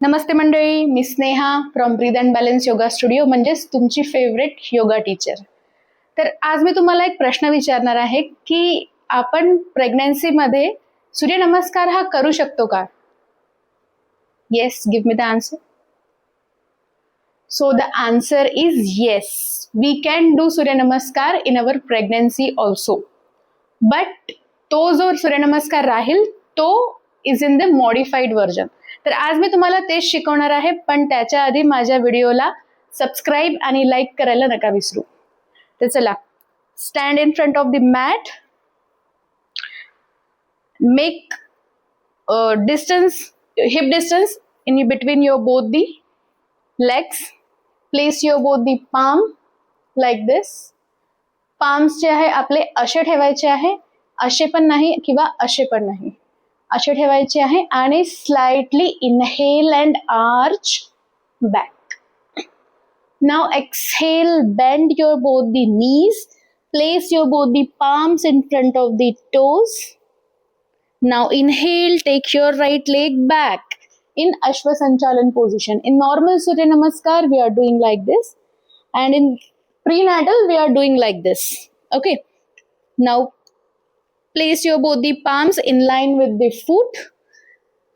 नमस्ते मंडळी, मी Sneha from breathe and balance yoga studio, म्हणजेच तुमची फेवरेट योगा टीचर. तर आज मी तुम्हाला एक प्रश्न विचारणार आहे की आपण प्रेग्नन्सीमध्ये सूर्यनमस्कार हा करू शकतो का? Yes, give me the answer. So the answer is yes. We can do Surya Namaskar in our pregnancy also. But तो जो सूर्य नमस्कार राहील तो is in the modified version. तर आज मी तुम्हाला तेच शिकवणार आहे, पण त्याच्या आधी माझ्या व्हिडिओला सबस्क्राईब आणि लाईक करायला नका विसरू. तर चला, stand in front of the mat, make distance, hip distance in between your both the legs. Place your both the palm like this. Palms जे आहे आपले असे ठेवायचे आहे, असे पण नाही किंवा असे पण नाही, असे ठेवायचे आहे आणि slightly inhale and arch back. Now exhale, bend your both the knees. Place your both the palms in front of the toes. Now inhale, take your right leg back in Ashwa Sanchalan position. In normal Surya Namaskar, we are doing like this, and in prenatal, we are doing like this. Okay. Now, place your both the palms in line with the foot.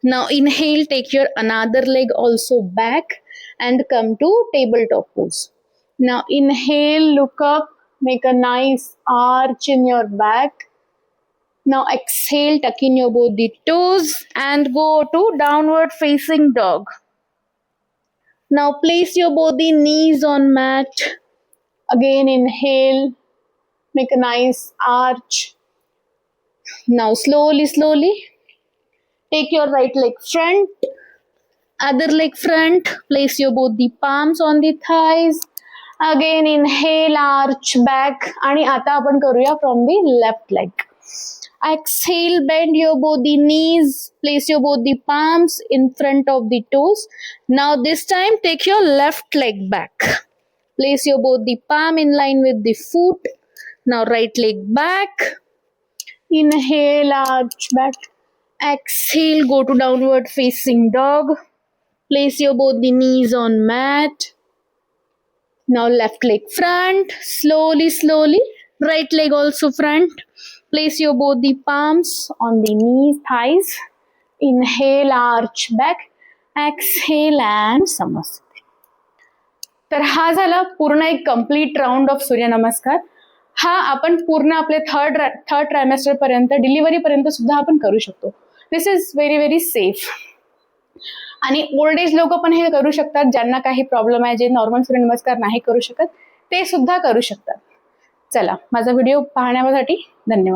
Now, inhale, take your another leg also back and come to tabletop pose. Now, inhale, look up, make a nice arch in your back. Now exhale, tuck in your both the toes and go to downward facing dog. Now place your both the knees on mat. Again inhale, make a nice arch. Now slowly take your right leg front, other leg front. Place your both the palms on the thighs. Again inhale, arch back. आणि आता आपण करूया from the left leg. Exhale, bend your both the knees, place your both the palms in front of the toes. Now this time take your left leg back. Place your both the palm in line with the foot. Now right leg back. Inhale, arch back. Exhale, go to downward facing dog. Place your both the knees on mat. Now left leg front, slowly. Right leg also front. Place your both the palms on the knees, thighs. Inhale, arch back. Exhale and Samasthiti. तर हा झाला पूर्ण एक complete round of सूर्य नमस्कार. हा आपण पूर्ण आपले थर्ड ट्रायमेस्टर पर्यंत, डिलिव्हरी पर्यंत सुद्धा आपण करू शकतो. This is very safe. आणि ओल्ड एज लोक पण हे करू शकतात, ज्यांना काही प्रॉब्लेम आहे, जे नॉर्मल सूर्य नमस्कार नाही करू शकत ते सुद्धा करू शकतात. चला, माझा व्हिडिओ पाहण्यासाठी धन्यवाद.